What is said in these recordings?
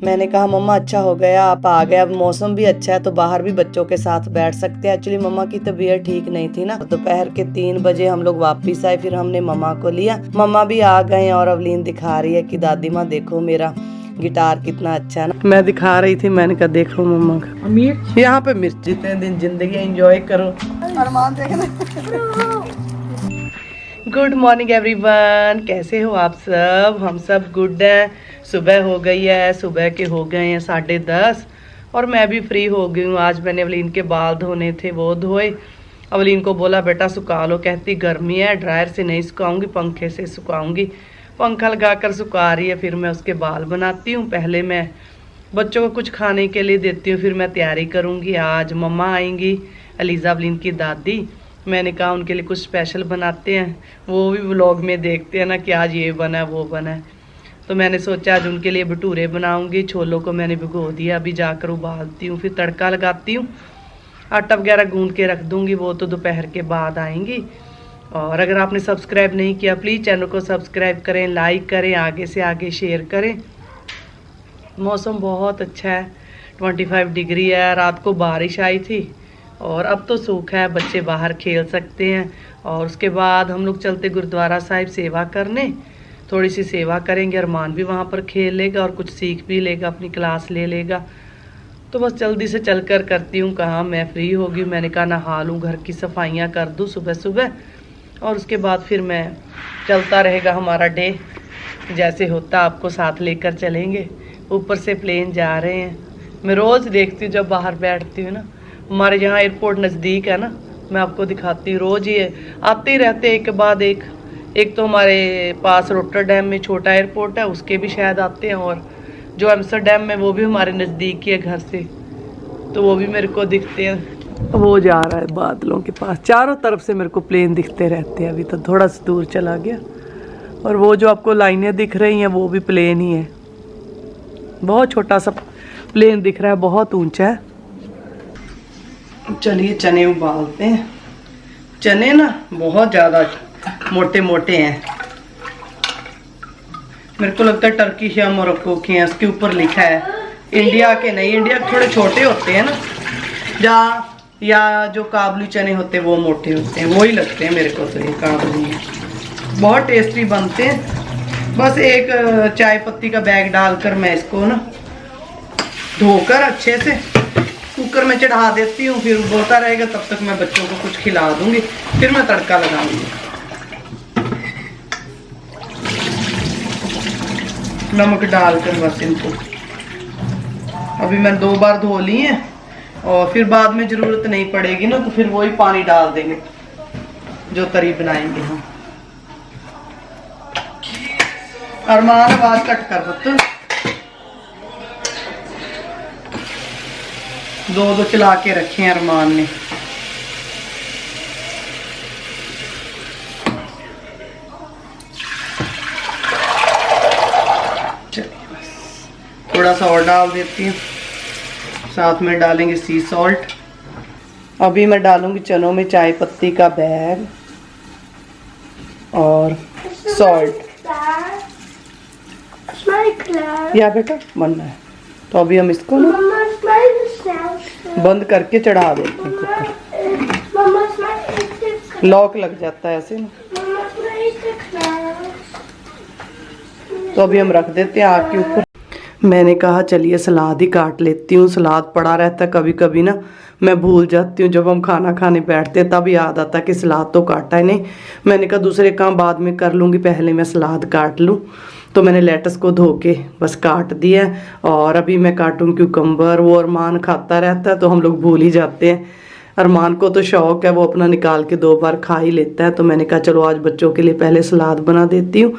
मैंने कहा मम्मा अच्छा हो गया आप आ गए, अब मौसम भी अच्छा है तो बाहर भी बच्चों के साथ बैठ सकते हैं। एक्चुअली मम्मा की तबीयत ठीक नहीं थी ना, दोपहर के 3 बजे हम लोग वापस आए, फिर हमने मम्मा को लिया। मम्मा भी आ गए और अवलीन दिखा रही है कि दादी माँ देखो मेरा गिटार कितना अच्छा है ना। मैं दिखा रही थी, मैंने कहा देखो मम्मा का यहाँ पे मिर्च। जितने दिन जिंदगी एंजॉय करो। अरमान गुड मॉर्निंग एवरीवन, कैसे हो आप सब? हम सब गुड हैं। सुबह हो गई है, सुबह के हो गए हैं 10:30 और मैं भी फ्री हो गई हूँ। आज मैंने अवलीन के बाल धोने थे, वो धोए। अवलीन को बोला बेटा सुखा लो, कहती गर्मी है ड्रायर से नहीं सुखाऊंगी, पंखे से सुखाऊंगी। पंखा लगा कर सुखा रही है, फिर मैं उसके बाल बनाती हूँ। पहले मैं बच्चों को कुछ खाने के लिए देती हूँ, फिर मैं तैयारी करूँगी। आज मम्मा आएंगी, अलीज़ा अवलीन की दादी। मैंने कहा उनके लिए कुछ स्पेशल बनाते हैं, वो भी व्लॉग में देखते हैं ना कि आज ये बना है वो बना है। तो मैंने सोचा आज उनके लिए भटूरे बनाऊंगी। छोलों को मैंने भिगो दिया, अभी जाकर उबालती हूँ, फिर तड़का लगाती हूँ। आटा वगैरह गूंद के रख दूँगी, वो तो दोपहर के बाद आएंगी। और अगर आपने सब्सक्राइब नहीं किया प्लीज़ चैनल को सब्सक्राइब करें, लाइक करें, आगे से आगे शेयर करें। मौसम बहुत अच्छा है, 25 डिग्री है। रात को बारिश आई थी और अब तो सूखा है, बच्चे बाहर खेल सकते हैं। और उसके बाद हम लोग चलते गुरुद्वारा साहिब सेवा करने, थोड़ी सी सेवा करेंगे। अरमान भी वहाँ पर खेल लेगा और कुछ सीख भी लेगा, अपनी क्लास ले लेगा। तो बस जल्दी से चल कर करती हूँ काम। मैं फ्री होगी, मैंने कहा नहा लूँ, घर की सफाइयाँ कर दूँ सुबह सुबह, और उसके बाद फिर मैं चलता रहेगा हमारा डे। जैसे होता आपको साथ लेकर चलेंगे। ऊपर से प्लेन जा रहे हैं। मैं रोज़ देखती हूँ जब बाहर बैठती हूँ ना, हमारे यहाँ एयरपोर्ट नज़दीक है ना, मैं आपको दिखाती हूँ। रोज़ ये आते ही रहते एक के बाद एक तो हमारे पास रोटरडैम में छोटा एयरपोर्ट है, उसके भी शायद आते हैं, और जो एम्स्टरडैम में वो भी हमारे नज़दीक ही है घर से, तो वो भी मेरे को दिखते हैं। वो जा रहा है बादलों के पास, चारों तरफ से मेरे को प्लेन दिखते रहते हैं। अभी तो थोड़ा सा दूर चला गया, और वो जो आपको लाइनें दिख रही हैं वो भी प्लेन ही है। बहुत छोटा सा प्लेन दिख रहा है, बहुत ऊंचा है। चलिए चने उबालते हैं। चने ना बहुत ज़्यादा मोटे मोटे हैं, मेरे को लगता है टर्किश या मोरक्को के हैं। इसके ऊपर लिखा है, इंडिया के नहीं, इंडिया के थोड़े छोटे होते हैं ना, जहाँ या जो काबुली चने होते हैं वो मोटे होते हैं, वही लगते हैं मेरे को। तो ये काबुली है, बहुत टेस्टी बनते हैं। बस एक चाय पत्ती का बैग डालकर मैं इसको ना धोकर अच्छे से कुकर में चढ़ा देती हूँ, फिर उबलता रहेगा। तब तक मैं बच्चों को कुछ खिला दूंगी, फिर मैं तड़का लगाऊंगी। नमक डालकर बस इनको अभी मैं 2 बार धो ली है, और फिर बाद में जरूरत नहीं पड़ेगी ना, तो फिर वही पानी डाल देंगे जो तरी बनाएंगे हम। अरमान आवाज कट कर पुत्र, 2 चला के रखे हैं अरमान ने। थोड़ा सा और डाल देती हूँ, साथ में डालेंगे सी सॉल्ट। अभी मैं डालूंगी चनों में चाय पत्ती का बैग और सॉल्ट। या बेटा बनना है, तो अभी हम इसको ना बंद करके चढ़ा देते हैं कुकर। लॉक लग जाता है ऐसे ना, तो अभी हम रख देते हैं आग के ऊपर। मैंने कहा चलिए सलाद ही काट लेती हूँ। सलाद पड़ा रहता है, कभी कभी ना मैं भूल जाती हूँ। जब हम खाना खाने बैठते हैं तब याद आता है कि सलाद तो काटा है नहीं। मैंने कहा दूसरे काम बाद में कर लूँगी, पहले मैं सलाद काट लूँ। तो मैंने लेटस को धो के बस काट दिया, और अभी मैं काटूँ क्यूकम्बर। वो अरमान खाता रहता है तो हम लोग भूल ही जाते हैं। अरमान को तो शौक़ है, वो अपना निकाल के 2 बार खा ही लेता है। तो मैंने कहा चलो आज बच्चों के लिए पहले सलाद बना देती हूँ,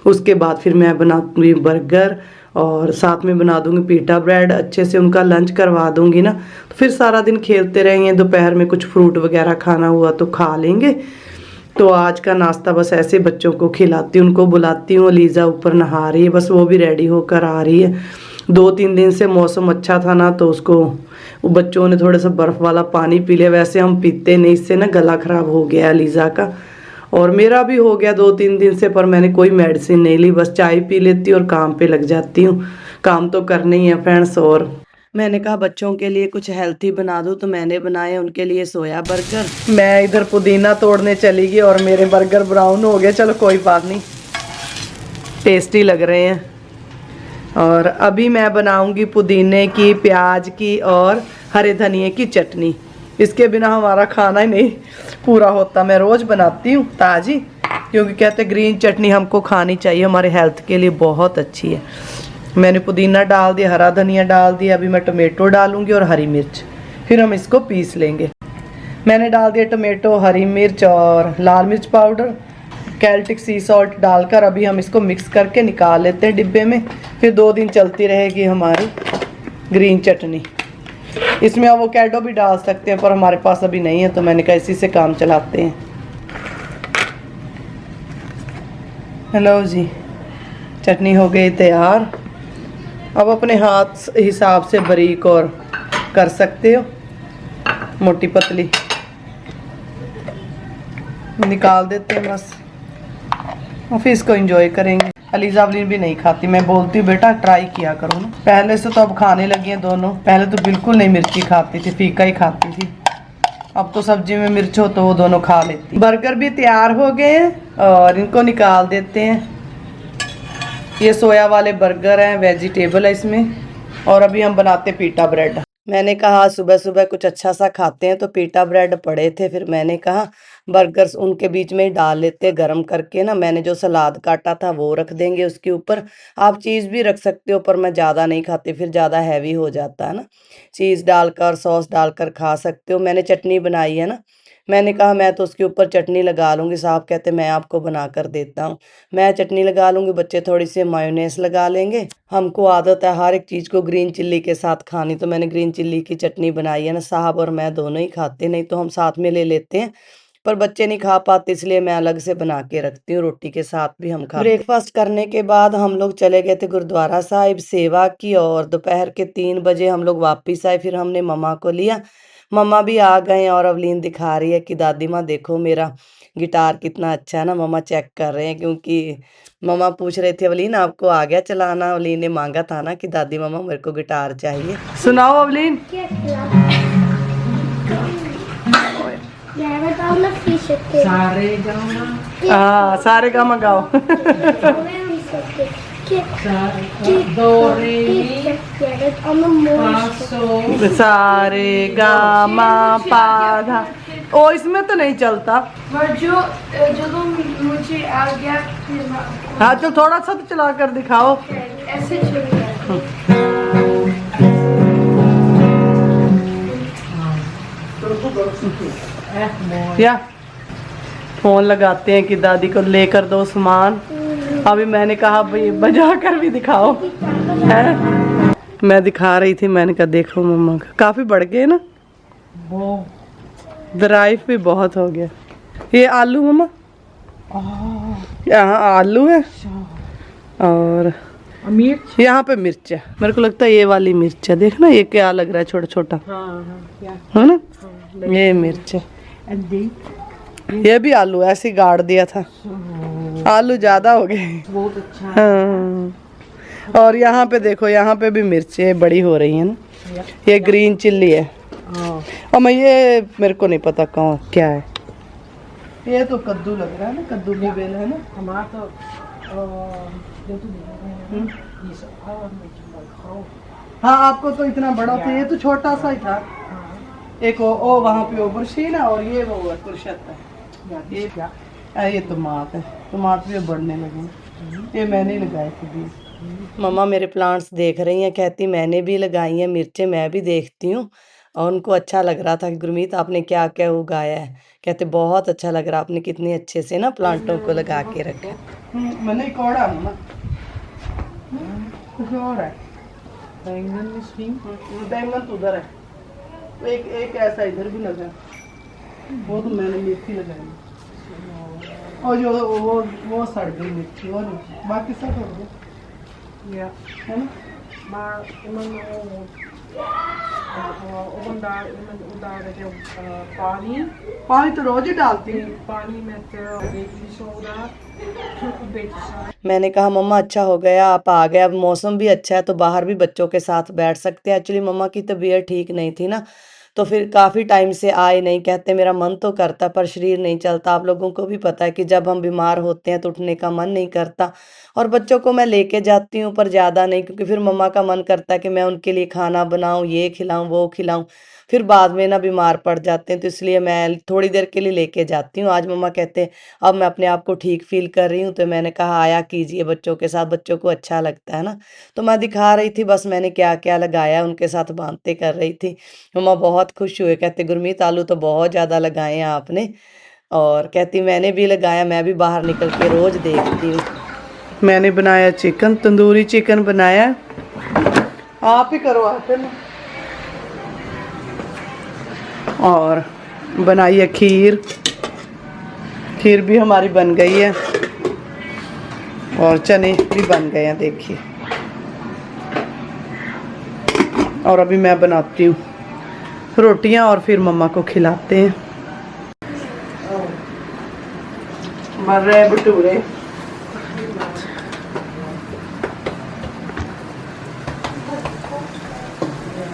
उसके बाद फिर मैं बनाऊँगी बर्गर, और साथ में बना दूंगी पीटा ब्रेड। अच्छे से उनका लंच करवा दूंगी ना, तो फिर सारा दिन खेलते रहेंगे। दोपहर में कुछ फ्रूट वगैरह खाना हुआ तो खा लेंगे। तो आज का नाश्ता बस ऐसे बच्चों को खिलाती हूँ, उनको बुलाती हूँ। लीजा ऊपर नहा रही है, बस वो भी रेडी होकर आ रही है। 2-3 दिन से मौसम अच्छा था ना, तो उसको वो बच्चों ने थोड़ा सा बर्फ़ वाला पानी पी लिया। वैसे हम पीते नहीं, इससे ना गला ख़राब हो गया लीजा का। और मेरा भी हो गया 2-3 दिन से, पर मैंने कोई मेडिसिन नहीं ली, बस चाय पी लेती हूँ और काम पे लग जाती हूँ। काम तो करना ही है फ्रेंड्स। और मैंने कहा बच्चों के लिए कुछ हेल्थी बना दूँ, तो मैंने बनाए उनके लिए सोया बर्गर। मैं इधर पुदीना तोड़ने चली गई और मेरे बर्गर ब्राउन हो गए। चलो कोई बात नहीं, टेस्टी लग रहे हैं। और अभी मैं बनाऊंगी पुदीने की, प्याज की और हरे धनिए की चटनी। इसके बिना हमारा खाना ही नहीं पूरा होता। मैं रोज़ बनाती हूँ ताज़ी, क्योंकि कहते ग्रीन चटनी हमको खानी चाहिए, हमारे हेल्थ के लिए बहुत अच्छी है। मैंने पुदीना डाल दिया, हरा धनिया डाल दिया, अभी मैं टमाटो डालूंगी और हरी मिर्च, फिर हम इसको पीस लेंगे। मैंने डाल दिया टमाटो, हरी मिर्च और लाल मिर्च पाउडर, कैल्टिक सी सॉल्ट डालकर अभी हम इसको मिक्स करके निकाल लेते हैं डिब्बे में। फिर 2 दिन चलती रहेगी हमारी ग्रीन चटनी। इसमें एवोकाडो भी डाल सकते हैं, पर हमारे पास अभी नहीं है, तो मैंने कहा इसी से काम चलाते हैं। हेलो जी, चटनी हो गई तैयार। अब अपने हाथ हिसाब से बारीक और कर सकते हो, मोटी पतली निकाल देते हैं बस, और फिर इसको एंजॉय करेंगे। अलीजा अवलीन भी नहीं खाती, मैं बोलती हूँ बेटा ट्राई किया करो ना। पहले से तो अब खाने लगी हैं दोनों, पहले तो बिल्कुल नहीं मिर्ची खाती थी, फीका ही खाती थी। अब तो सब्जी में मिर्च हो तो वो दोनों खा लेती। बर्गर भी तैयार हो गए हैं और इनको निकाल देते हैं। ये सोया वाले बर्गर हैं, वेजिटेबल है इसमें। और अभी हम बनाते पीटा ब्रेड। मैंने कहा सुबह सुबह कुछ अच्छा सा खाते हैं, तो पीटा ब्रेड पड़े थे, फिर मैंने कहा बर्गर्स उनके बीच में ही डाल लेते, गरम करके ना। मैंने जो सलाद काटा था वो रख देंगे उसके ऊपर। आप चीज़ भी रख सकते हो, पर मैं ज़्यादा नहीं खाती, फिर ज़्यादा हैवी हो जाता है ना। चीज़ डालकर, सॉस डालकर खा सकते हो। मैंने चटनी बनाई है ना, मैंने कहा मैं तो उसके ऊपर चटनी लगा लूँगी। साहब कहते मैं आपको बना कर देता हूँ। मैं चटनी लगा लूँगी, बच्चे थोड़ी सी मायोनेस लगा लेंगे। हमको आदत है हर एक चीज़ को ग्रीन चिल्ली के साथ खानी, तो मैंने ग्रीन चिल्ली की चटनी बनाई है ना। साहब और मैं दोनों ही खाते, नहीं तो हम साथ में ले लेते हैं, पर बच्चे नहीं खा पाते, इसलिए मैं अलग से बना के रखती हूँ। रोटी के साथ भी हम खाते। ब्रेकफास्ट करने के बाद हम लोग चले गए थे गुरुद्वारा साहिब, सेवा की, और दोपहर के 3 बजे हम लोग वापस आए। फिर हमने मम्मा को लिया, मम्मा भी आ गए, और अवलीन दिखा रही है कि दादी माँ देखो मेरा गिटार कितना अच्छा है ना। मम्मा चेक कर रहे हैं, क्योंकि मम्मा पूछ रहे थे अवलीन आपको आ गया चलाना। अवलीन ने मांगा था ना कि दादी मम्मा मेरे को गिटार चाहिए। सुनाओ अवलीन। सारे गामा गाओ। सारे गामा पाधा। ओ इसमें तो नहीं चलता, जो तो मुझे आ गया। हाँ चल थोड़ा सा तो चला कर दिखाओ। ऐसे या फोन लगाते हैं कि दादी को लेकर दो सामान। अभी मैंने कहा भाई बजा कर भी दिखाओ, है? मैं दिखा रही थी, मैंने कहा देखो मम्मा का काफी बढ़ गए ना, ड्राइव भी बहुत हो गया। ये आलू मम्मा, यहाँ आलू है और मिर्च, यहाँ पे मिर्च है। मेरे को लगता है ये वाली मिर्च है, देखना ये क्या लग रहा है, छोटा छोटा है ना। ये मिर्च है, ये भी आलू ऐसे गाड़ दिया था। आलू ज्यादा हो गए, बहुत अच्छा। हाँ, और यहाँ पे देखो, यहाँ पे भी मिर्चें बड़ी हो रही है ना। ये ग्रीन चिल्ली है, और मैं ये मेरे को नहीं पता कौन क्या है। ये तो कद्दू लग रहा है ना, कद्दू की बेल है ना हमारा तो। हाँ आपको तो इतना बड़ा था, ये तो छोटा सा ही था। एक ओ वहाँ पे ऊपर शीन है, और ये वो कुर्शत है। ये क्या, ये टमाट है, टमाट भी बढ़ने लगे। ये मैंने लगाए थे बीज। मम्मा मेरे प्लांट्स देख रही हैं, कहती मैंने भी लगाई हैं मिर्चें, मैं भी देखती हूँ। और उनको अच्छा लग रहा था कि गुरमीत आपने क्या क्या उगाया है। कहते बहुत अच्छा लग रहा, आपने कितने अच्छे से ना प्लांटों को लगा के रखा। मैंने कौड़ा ना कुछ और है, बैंगन तो उधर है, एक ऐसा इधर भी लगा, वो तो मैंने मिर्ची लगाई, और जो वो सड़ गई मिर्ची, और बाकी सब हो गया है ना। पानी तो रोज ही डालती हूँ। मैंने कहा मम्मा अच्छा हो गया आप आ गए, अब मौसम भी अच्छा है तो बाहर भी बच्चों के साथ बैठ सकते हैं। एक्चुअली मम्मा की तबीयत ठीक नहीं थी ना, तो फिर काफ़ी टाइम से आए नहीं। कहते मेरा मन तो करता पर शरीर नहीं चलता। आप लोगों को भी पता है कि जब हम बीमार होते हैं तो उठने का मन नहीं करता। और बच्चों को मैं लेके जाती हूँ पर ज़्यादा नहीं, क्योंकि फिर मम्मा का मन करता है कि मैं उनके लिए खाना बनाऊँ, ये खिलाऊँ वो खिलाऊँ, फिर बाद में ना बीमार पड़ जाते हैं। तो इसलिए मैं थोड़ी देर के लिए लेके जाती हूँ। आज मम्मा कहते हैं अब मैं अपने आप को ठीक फील कर रही हूँ, तो मैंने कहा आया कीजिए बच्चों के साथ, बच्चों को अच्छा लगता है ना। तो मैं दिखा रही थी बस मैंने क्या क्या लगाया, उनके साथ बातें कर रही थी। मम्मा बहुत खुश हुए, कहते गुरमीत आलू तो बहुत ज़्यादा लगाए हैं आपने। और कहती मैंने भी लगाया, मैं भी बाहर निकल के रोज देखती हूँ। मैंने बनाया चिकन, तंदूरी चिकन बनाया। आप ही करो आप ना। और बनाई है खीर, खीर भी हमारी बन गई है और चने भी बन गए हैं देखिए। और अभी मैं बनाती हूँ रोटियां और फिर मम्मा को खिलाते हैं। मर रहे भटूरे।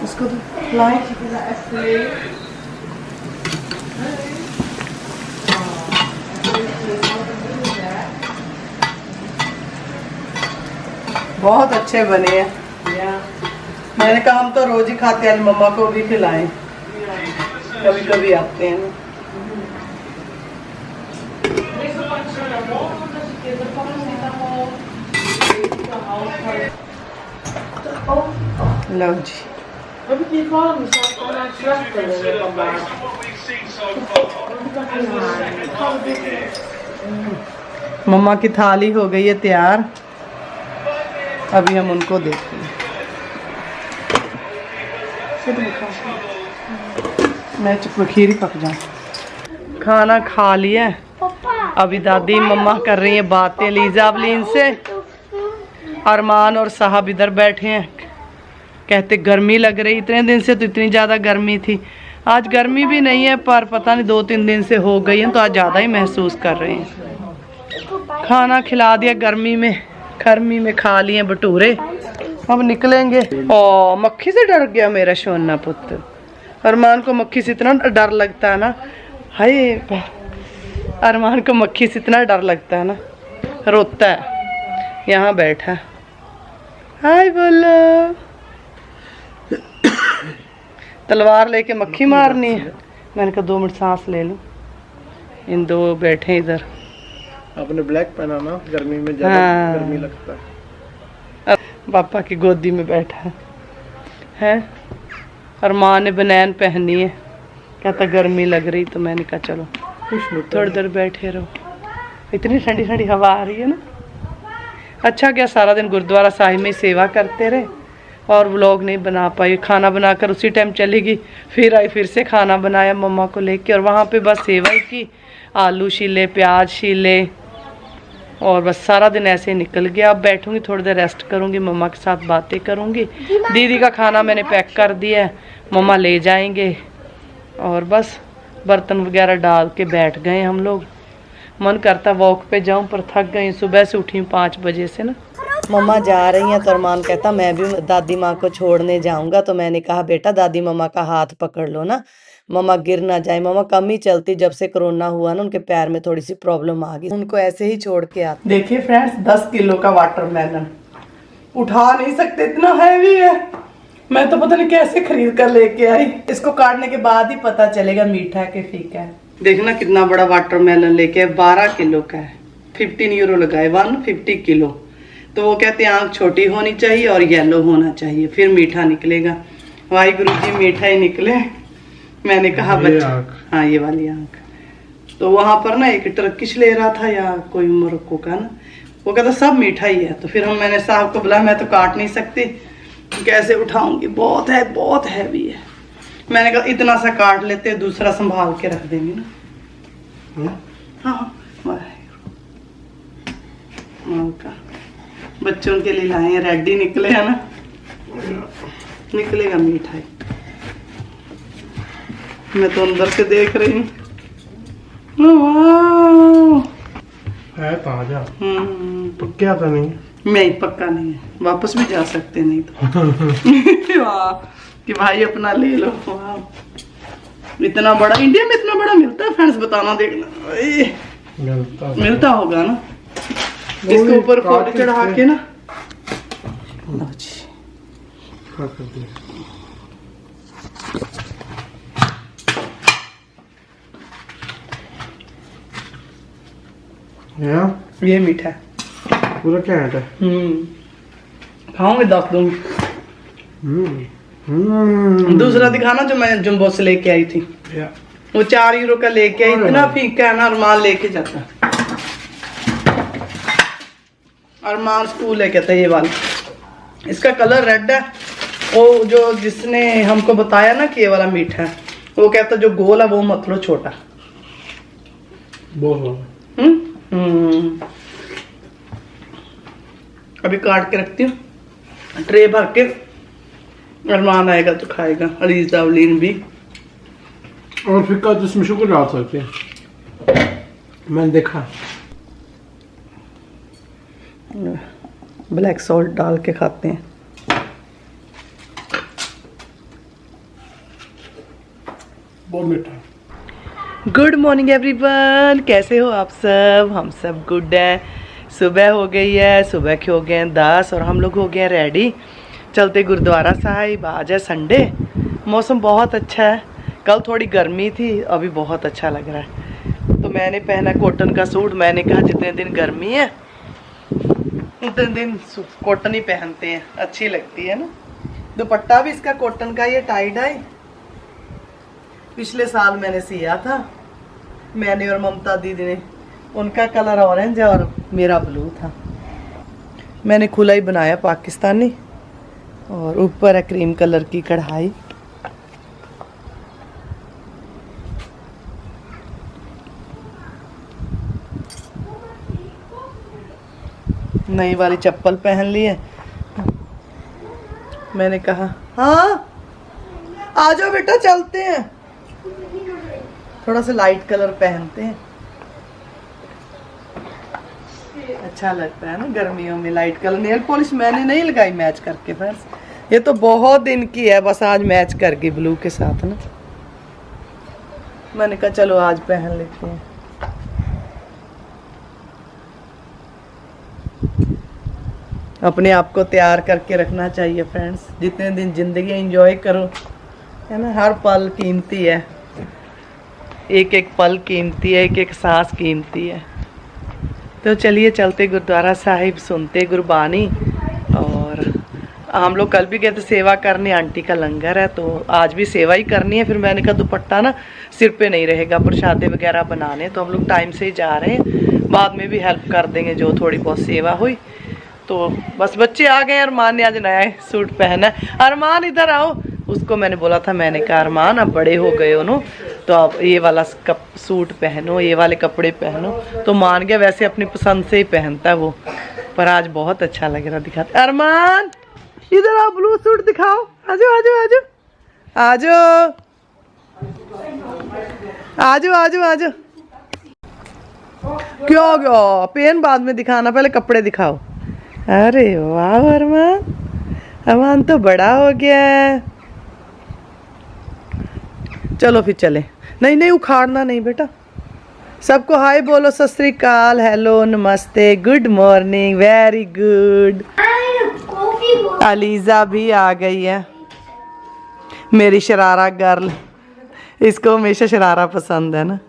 इसको तो खिलाएं। बहुत अच्छे बने हैं। मैंने कहा हम तो रोज ही खाते हैं, मम्मा को भी खिलाएं, कभी कभी आते हैं। लो जी। मम्मा की थाली हो गई है तैयार, अभी हम उनको देखते हैं। मैं खीर ही पक जाऊँ। खाना खा लिया, अभी दादी मम्मा कर रही है बातें लीजा अवलीन से। अरमान और साहब इधर बैठे हैं, कहते गर्मी लग रही। इतने दिन से तो इतनी ज़्यादा गर्मी थी, आज गर्मी भी नहीं है पर पता नहीं 2-3 दिन से हो गई है तो आज ज़्यादा ही महसूस कर रहे हैं। खाना खिला दिया, गर्मी में खा लिए भटूरे। अब निकलेंगे। ओ मक्खी से डर गया मेरा सोना पुत्र। अरमान को मक्खी से इतना डर लगता है ना, हाय अरमान को मक्खी से इतना डर लगता है ना, रोता है। यहाँ बैठा, हाय बोलो। तलवार लेके मक्खी मारनी है। मैंने कहा 2 मिनट सांस ले लूं। इन दो बैठे इधर। आपने ब्लैक पहना ना, गर्मी में ज़्यादा गर्मी लगता है। पापा की गोदी में बैठा है और माँ ने बनैन पहनी है। कहता गर्मी लग रही, तो मैंने कहा चलो थोड़ी देर बैठे रहो। इतनी ठंडी ठंडी हवा आ रही है ना। अच्छा क्या सारा दिन गुरुद्वारा साहिब में सेवा करते रहे और व्लॉग नहीं बना पाई। खाना बनाकर उसी टाइम चली गई, फिर आई, फिर से खाना बनाया मम्मा को लेके और वहाँ पे बस सेवा ही की। आलू छीले, प्याज छीले और बस सारा दिन ऐसे ही निकल गया। अब बैठूंगी थोड़ी देर रेस्ट करूंगी, मम्मा के साथ बातें करूंगी। दीदी का खाना मैंने पैक कर दिया है, मम्मा ले जाएंगे। और बस बर्तन वगैरह डाल के बैठ गए हम लोग। मन करता वॉक पे जाऊं पर थक गई, सुबह से उठी 5 बजे से ना। मम्मा जा रही हैं तो अरमान कहता मैं भी दादी माँ को छोड़ने जाऊंगा। तो मैंने कहा बेटा दादी मम्मा का हाथ पकड़ लो ना, मम्मा गिर ना जाए। मम्मा कम ही चलती, जब से कोरोना हुआ ना उनके पैर में थोड़ी सी प्रॉब्लम आ गई, उनको ऐसे ही छोड़ के आते। देखिए फ्रेंड्स 10 किलो का वाटरमेलन उठा नहीं सकते, इतना हैवी है। मैं तो पता नहीं कैसे खरीद कर लेके आई। इसको काटने के बाद ही पता चलेगा मीठा है कि फीका है। देखना कितना बड़ा वाटरमेलन लेके आए, 12 किलो का है। 15 यूरो लगाए, 150 किलो। तो वो कहते हैं आँख छोटी होनी चाहिए और येलो होना चाहिए, फिर मीठा निकलेगा। वाहिगुरु जी मीठा ही निकले। मैंने कहा बच्चा, हाँ ये वाली आँख। तो वहाँ पर ना एक टर्किश ले रहा था या कोई मोरक्को का ना, वो कहता सब मीठा ही है। तो फिर मैंने साहब को बोला मैं तो काट नहीं सकती, कैसे उठाऊंगी, बहुत है, बहुत हैवी है। मैंने कहा इतना सा काट लेते, दूसरा संभाल के रख देंगे ना। हाँ का बच्चों के लिए लाए हैं, रेडी निकले है ना, निकलेगा मीठा। मैं तो अंदर से देख रही हूँ। वाह, है ताजा। पक्का तो नहीं? नहीं, पक्का नहीं है, वापस भी जा सकते नहीं तो। वाह कि भाई अपना ले लो। वाह, इतना बड़ा इंडिया में इतना बड़ा मिलता है फ्रेंड्स, बताना देखना। मिलता होगा ना, इसके ऊपर फोटो चढ़ा के ना। लो जी, ये मीठा है पूरा क्या है? खाओगे 10 दूंगी। दूसरा दिखाना जो मैं जम्बो से लेके आई थी, वो 4 यूरो का लेके आई। इतना फीका है ना, अरमान लेके जाता है। अरमान स्कूल है कहता है ये वाला। इसका कलर रेड है। वो जो जिसने हमको बताया ना कि ये वाला मीठा है, वो कहता जो गोल है वो मत लो, छोटा। अभी काट के रखती हूँ ट्रे भर के। अरमान आएगा तो खाएगा, अलीजा अवलीन भी। और फिर जिसमें शुगर डाल सकते हैं, मैंने देखा। ब्लैक सॉल्ट डाल के खाते हैं। बहुत मीठा। गुड मॉर्निंग एवरीवन, कैसे हो आप सब? हम सब गुड हैं। सुबह हो गई है, सुबह के हो गए हैं 10 और हम लोग हो गए हैं रेडी, चलते गुरुद्वारा साहिब। आज है संडे, मौसम बहुत अच्छा है। कल थोड़ी गर्मी थी, अभी बहुत अच्छा लग रहा है। तो मैंने पहना कॉटन का सूट। मैंने कहा जितने दिन गर्मी है उतने दिन कॉटन ही पहनते हैं, अच्छी लगती है ना। दुपट्टा भी इसका कॉटन का, ये टाई डाई पिछले साल मैंने सिया था, मैंने और ममता दीदी ने। उनका कलर ऑरेंज है और मेरा ब्लू था। मैंने खुला ही बनाया पाकिस्तानी, और ऊपर है क्रीम कलर की कढ़ाई। नई वाली चप्पल पहन ली है। मैंने कहा हाँ आ जाओ बेटा, चलते हैं। थोड़ा सा लाइट कलर पहनते हैं, अच्छा लगता है ना गर्मियों में लाइट कलर। नेल पॉलिश मैंने नहीं लगाई मैच करके फ्रेंड्स, ये तो बहुत दिन की है, बस आज मैच कर गई ब्लू के साथ ना। मैंने कहा चलो आज पहन लेते हैं। अपने आप को तैयार करके रखना चाहिए फ्रेंड्स, जितने दिन जिंदगी एंजॉय करो, है ना। हर पल कीमती है, एक एक पल कीमती है, एक एक सांस कीमती है। तो चलिए चलते गुरुद्वारा साहिब, सुनते गुरबानी। और हम लोग कल भी गए थे सेवा करने, आंटी का लंगर है तो आज भी सेवा ही करनी है। फिर मैंने कहा दुपट्टा ना सिर पे नहीं रहेगा, प्रसादे वगैरह बनाने, तो हम लोग टाइम से ही जा रहे हैं। बाद में भी हेल्प कर देंगे जो थोड़ी बहुत सेवा हुई। तो बस बच्चे आ गए। अरमान ने आज नया सूट पहना है। अरमान इधर आओ, उसको मैंने बोला था, मैंने कहा अरमान अब बड़े हो गए हो ना, तो आप ये वाला सूट पहनो, ये वाले कपड़े पहनो। तो मान गया, वैसे अपनी पसंद से ही पहनता है वो, पर आज बहुत अच्छा लग रहा दिखाते। अरमान इधर आओ, ब्लू सूट दिखाओ, आजो आजो आजो आजो आजो आजो आजो। क्यों क्यों पेन बाद में दिखाना, पहले कपड़े दिखाओ। अरे वाह अरमान, अरमान तो बड़ा हो गया है। चलो फिर चले। नहीं नहीं उखाड़ना नहीं बेटा। सबको हाय बोलो, सत श्री अकाल, हेलो, नमस्ते, good morning, very good. ELISA भी आ गई है, मेरी शरारा गर्ल। इसको हमेशा शरारा पसंद है ना।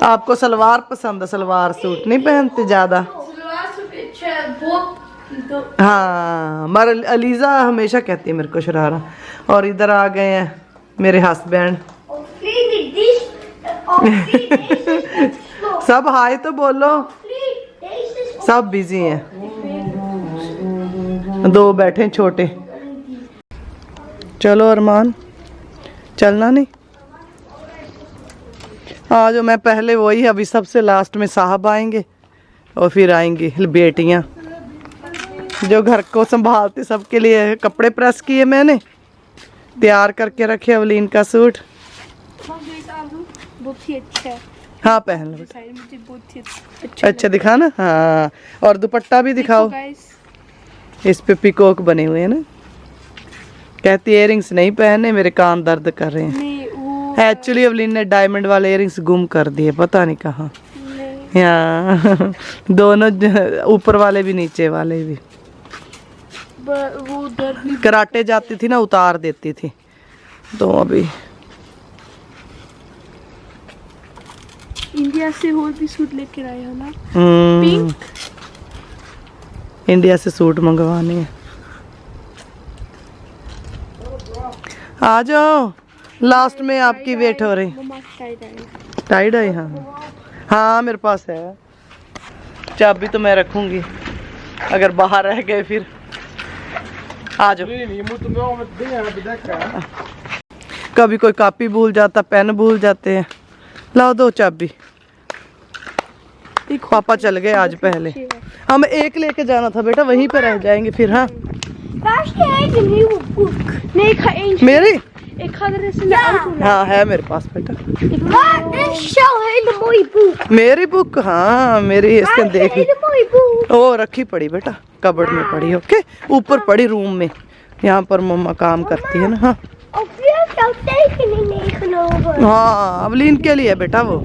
आपको सलवार पसंद है? सलवार सूट नहीं पहनते ज्यादा? हाँ, मगर अलीजा हमेशा कहती है मेरे को शरारा। और इधर आ गए हैं मेरे हस्बैंड। सब हाय तो बोलो। सब बिजी हैं, 2 बैठे छोटे। चलो अरमान, चलना नहीं? आ जाओ। मैं पहले वही, अभी सबसे लास्ट में साहब आएंगे और फिर आएंगी बेटियां जो घर को संभालते। सबके लिए कपड़े प्रेस किए मैंने, तैयार करके रखे अवलीन का सूट। हाँ गाइस आप लोग बहुत ही अच्छा है। हाँ पहन लो बेटा। साइड मुझे बहुत ही अच्छा अच्छा दिखा ना, हाँ और दुपट्टा भी दिखाओ। गाइस इस पे पिकॉक बने हुए हैं ना। कहती इयरिंग्स नहीं पहने, मेरे कान दर्द कर रहे हैं। नहीं वो एक्चुअली अवलीन ने डायमंड वाले इयरिंग्स गुम कर दिए, पता नहीं कहाँ। नहीं यहाँ दोनों ऊपर वाले भी नीचे वाले भी। वो उधर भी कराटे जाती थी ना, उतार देती थी, तो अभी इंडिया से और भी सूट लेके आए हो ना। पिंक इंडिया से सूट मंगवाने हैं। आ जाओ, लास्ट में आपकी वेट हो रही। मम्मा टाइट है। टाइड है, हाँ हाँ मेरे पास है। चाबी तो मैं रखूंगी, अगर बाहर रह गए फिर। आ जाओ। कभी कोई कॉपी भूल जाता, पेन भूल जाते हैं। लाओ दो चाबी। पापा चल गए आज पहले, हमें एक लेके जाना था बेटा, वहीं पे रह जाएंगे फिर। हाँ मेरी हाँ है मेरे पास बेटा। मेरी बुक, हाँ मेरी, इसके देख ओ रखी पड़ी बेटा, कबर्ड में पड़ी। ओके ऊपर पड़ी रूम में, यहाँ पर मम्मा काम करती है ना। हाँ हाँ अवलीन के लिए बेटा वो।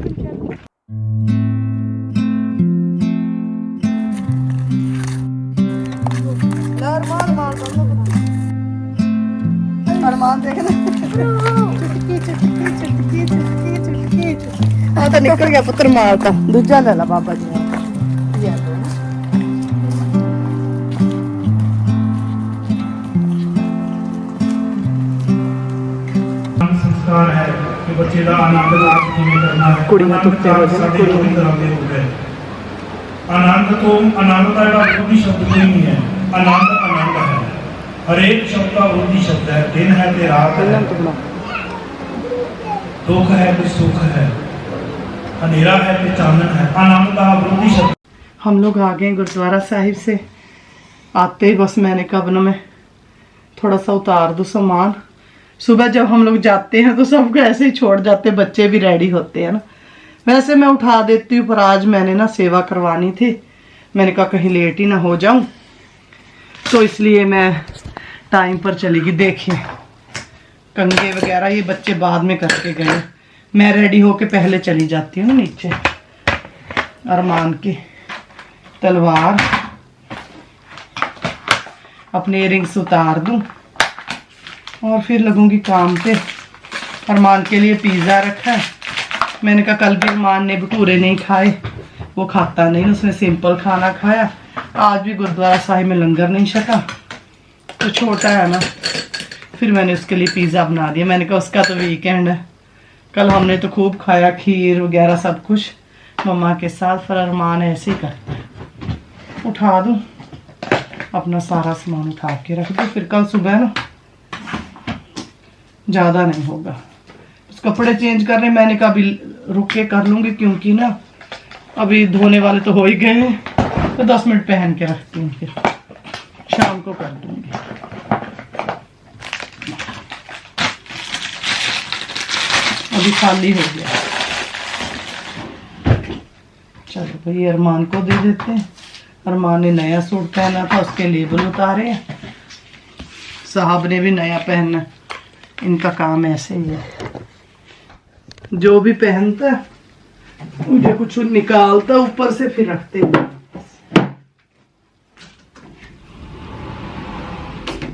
अरमान देख ना, तो निकल गया पुत्र मारता। दूजा ले ला बाबा जी। संस्कार है कि बच्चे का आनंद आप किਵੇਂ करना है। कुड़ियां तुकते हो जाए, कुड़ियां आनंद तो आनंद का ਜਿਹੜਾ ਵਿਰੋਧੀ ਸ਼ਬਦ ਕੋਈ ਨਹੀਂ ਹੈ। आनंद आनंद है, हरेक शब्द का विरोधी शब्द है। दिन है ते रात है, दुख है ते सुख है, अंधेरा है ते चानन है। आनंद का विरोधी शब्द। हम लोग आ गए गुरुद्वारा साहिब से। आते ही बस मैंने कहा अब ना मैं थोड़ा सा उतार दूँ सामान। सुबह जब हम लोग जाते हैं तो सबको ऐसे ही छोड़ जाते, बच्चे भी रेडी होते हैं ना। वैसे मैं उठा देती हूँ, पर आज मैंने ना सेवा करवानी थी। मैंने कहा कहीं लेट ही ना हो जाऊं, तो इसलिए मैं टाइम पर चली गई। देखिए कंघे वगैरह ये बच्चे बाद में करके गए, मैं रेडी होके पहले चली जाती हूँ नीचे। अरमान की तलवार, अपने इयरिंग्स उतार दूं और फिर लगूंगी काम पे। अरमान के लिए पिज़्ज़ा रखा है। मैंने कहा कल भी अरमान ने भटूरे नहीं खाए, वो खाता नहीं, उसने सिंपल खाना खाया। आज भी गुरुद्वारा साहिब में लंगर नहीं छका, तो छोटा है ना, फिर मैंने उसके लिए पिज़्ज़ा बना दिया। मैंने कहा उसका तो वीकेंड है, कल हमने तो खूब खाया, खीर वगैरह सब कुछ मम्मा के साथ। फिर अरमान ऐसे ही करता है। उठा दूँ अपना सारा सामान, उठा के रख दूँ, फिर कल सुबह ना ज़्यादा नहीं होगा। उस कपड़े चेंज करने मैंने कहा अभी रुक के कर लूँगी, क्योंकि ना अभी धोने वाले तो हो ही गए हैं, तो 10 मिनट पहन के रखती हूँ, फिर शाम को कर दूँगी। अभी खाली हो गया। चलो भाई अरमान को दे देते हैं। अरमान ने नया सूट पहना था, उसके लेबल उतारे हैं। साहब ने भी नया पहनना, इनका काम ऐसे ही है। जो भी पहनता मुझे कुछ निकालता ऊपर से, फिर रखते हैं।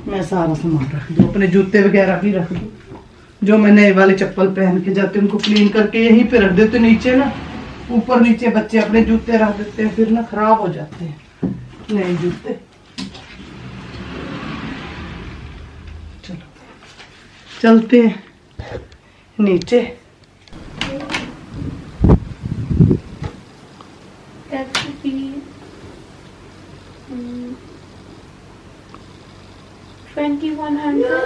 मैं सारा सामान रख दूँ, अपने जूते वगैरह भी रख दूँ। जो मैं नए वाले चप्पल पहन के जाती हूँ उनको क्लीन करके यहीं पे रख देते। नीचे ना ऊपर नीचे बच्चे अपने जूते रख देते हैं, फिर ना खराब हो जाते हैं नए जूते। चलो चलते हैं नीचे। That would be 2100.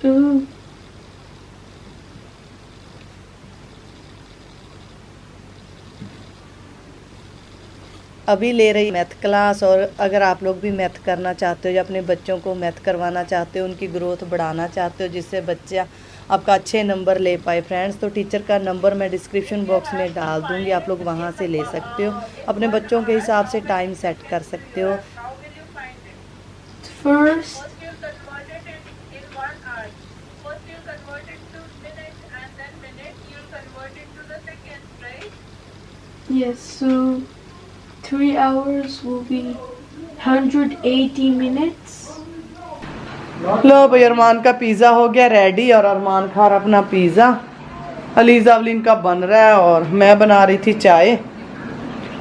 Ooh. अभी ले रही मैथ क्लास। और अगर आप लोग भी मैथ करना चाहते हो या अपने बच्चों को मैथ करवाना चाहते हो, उनकी ग्रोथ बढ़ाना चाहते हो जिससे बच्चा आपका अच्छे नंबर ले पाए फ्रेंड्स, तो टीचर का नंबर मैं डिस्क्रिप्शन बॉक्स में डाल दूँगी, आप लोग वहाँ से ले सकते हो। अपने बच्चों के हिसाब से टाइम सेट कर सकते हो। First, yes, so 3 hours will be 180 minutes. लो भाई, अरमान का पिज़्ज़ा हो गया रेडी और अरमान खा रहा अपना पिज़्ज़ा। अलीज़ा अवलीन का बन रहा है और मैं बना रही थी चाय।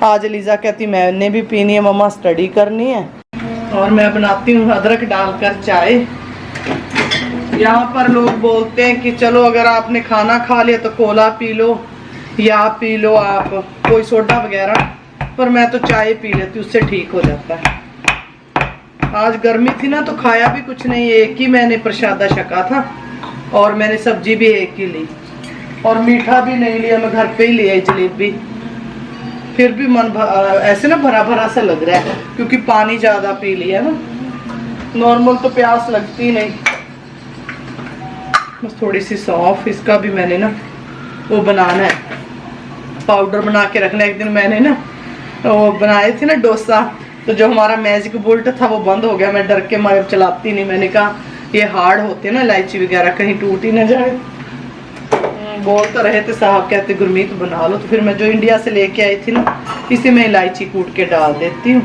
आज अलीज़ा कहती मैंने भी पीनी है, मम्मा स्टडी करनी है। और मैं बनाती हूँ अदरक डालकर चाय। यहाँ पर लोग बोलते हैं कि चलो अगर आपने खाना खा लिया तो कोला पी लो या पी लो आप कोई सोडा वगैरह, पर मैं तो चाय पी लेती हूँ, उससे ठीक हो जाता है। आज गर्मी थी ना तो खाया भी कुछ नहीं, एक ही मैंने प्रसादा छका था और मैंने सब्जी भी एक ही ली और मीठा भी नहीं लिया, मैं घर पे ही लिया जलेबी। फिर भी मन ऐसे ना भरा भरा सा लग रहा है क्योंकि पानी ज़्यादा पी लिया ना। नॉर्मल तो प्यास लगती नहीं। बस थोड़ी सी सौंफ, इसका भी मैंने ना वो बनाना है, पाउडर बना के रखना। एक दिन मैंने ना वो बनाए थे ना डोसा, तो जो हमारा मैजिक बोल्ट था वो बंद हो गया। मैं डर के मारे चलाती नहीं, मैंने कहा ये हार्ड होते हैं ना इलायची वगैरह, कहीं टूट ही ना जाए। बोल तो रहे थे साहब, कहते गुरमीत बना लो, तो फिर मैं जो इंडिया से लेके आई थी ना इसी में इलायची कूट के डाल देती हूँ।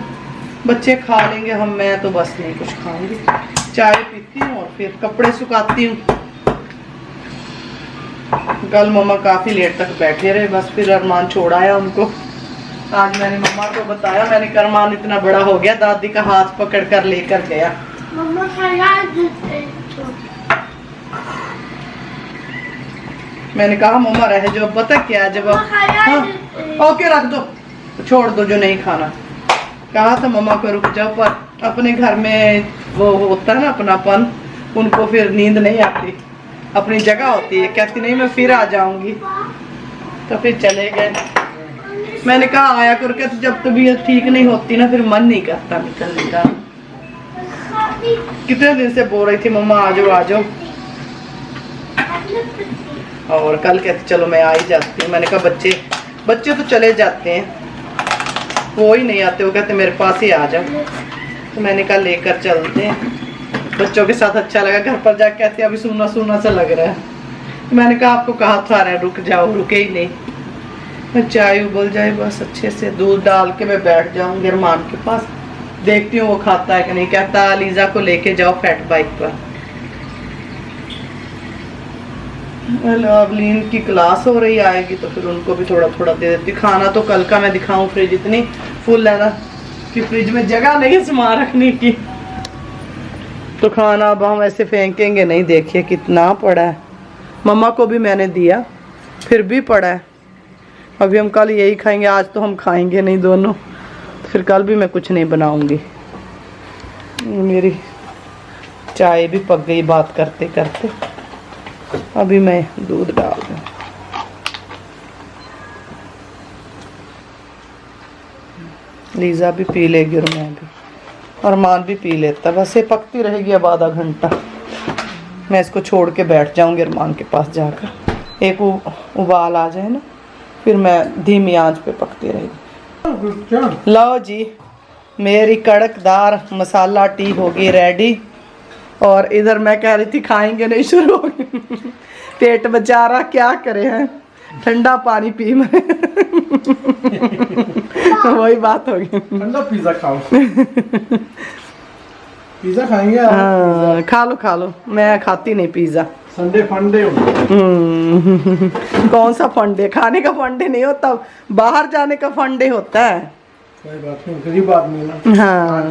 बच्चे खा लेंगे, हम मैं तो बस नहीं कुछ खाऊंगी। चाय पीती हूँ और फिर कपड़े सुखाती हूँ। कल मम्मा काफ़ी लेट तक बैठे रहे, बस फिर अरमान छोड़ आया उनको। आज मैंने मम्मा को बताया, मैंने कहा अरमान इतना बड़ा हो गया, दादी का हाथ पकड़ कर लेकर गया। Mama, मैंने कहा मम्मा रह जाओ, पता क्या जब हाँ ओके रख दो, छोड़ दो जो नहीं खाना। कहा था मम्मा को रुक जाओ, पर अपने घर में वो होता है ना अपनापन, उनको फिर नींद नहीं आती, अपनी जगह होती है। कहती नहीं मैं फिर आ जाऊंगी, तो फिर चले गए। मैंने कहा आया कर, कहते जब तबीयत ठीक नहीं होती ना फिर मन नहीं करता निकलने का। कितने दिन से बोल रही थी मम्मा आ जाओ आ जाओ, और कल कहती चलो मैं आ ही जाती हूँ। मैंने कहा बच्चे तो चले जाते हैं, वो ही नहीं आते, वो कहते मेरे पास ही आ जाओ। तो मैंने कहा लेकर चलते हैं, बच्चों के साथ अच्छा लगा। घर पर जाके कहते अभी सूना सूना सा लग रहा है। तो मैंने कहा आपको कहा था रुक जाओ, रुके ही नहीं। मैं चाय उबल जाए बस अच्छे से, दूध डाल के मैं बैठ जाऊंगी अरमान के पास, देखती हूँ वो खाता है कि नहीं। कहता लीजा को लेके जाओ फैट बाइक पर। अवलीन की क्लास हो रही आएगी तो फिर उनको भी थोड़ा थोड़ा दे देती। खाना तो कल का मैं दिखाऊं, फ्रिज इतनी फुल है ना कि फ्रिज में जगह नहीं है सामान रखने की, तो खाना अब हम ऐसे फेंकेंगे नहीं। देखिए कितना पड़ा है, मम्मा को भी मैंने दिया फिर भी पड़ा है। अभी हम कल यही खाएंगे, आज तो हम खाएंगे नहीं दोनों, तो फिर कल भी मैं कुछ नहीं बनाऊंगी। मेरी चाय भी पक गई बात करते करते। अभी मैं दूध डाल दूँ। लीजा भी पी लेगी और मैं भी, अरमान भी पी लेता। बस ये पकती रहेगी अब आधा घंटा, मैं इसको छोड़ के बैठ जाऊंगी अरमान के पास जाकर। एक उबाल आ जाए ना फिर मैं धीमी आंच पे पकती रहेगी। लो जी, मेरी कड़कदार मसाला टी होगी रेडी। और इधर मैं कह रही थी खाएंगे नहीं, शुरू हो गई। पेट बेचारा क्या करे हैं, ठंडा पानी पी मैं। वही बात होगी। ठंडा पिज्जा खाओ। पिज्जा खाएंगे आप? हाँ खा लो, मैं खाती नहीं पिज्जा। संडे फंडे हो। कौन सा फंडे, खाने का फंडे नहीं होता, बाहर जाने का फंडे होता है। कोई बात नहीं, गरीब आदमी ना। हाँ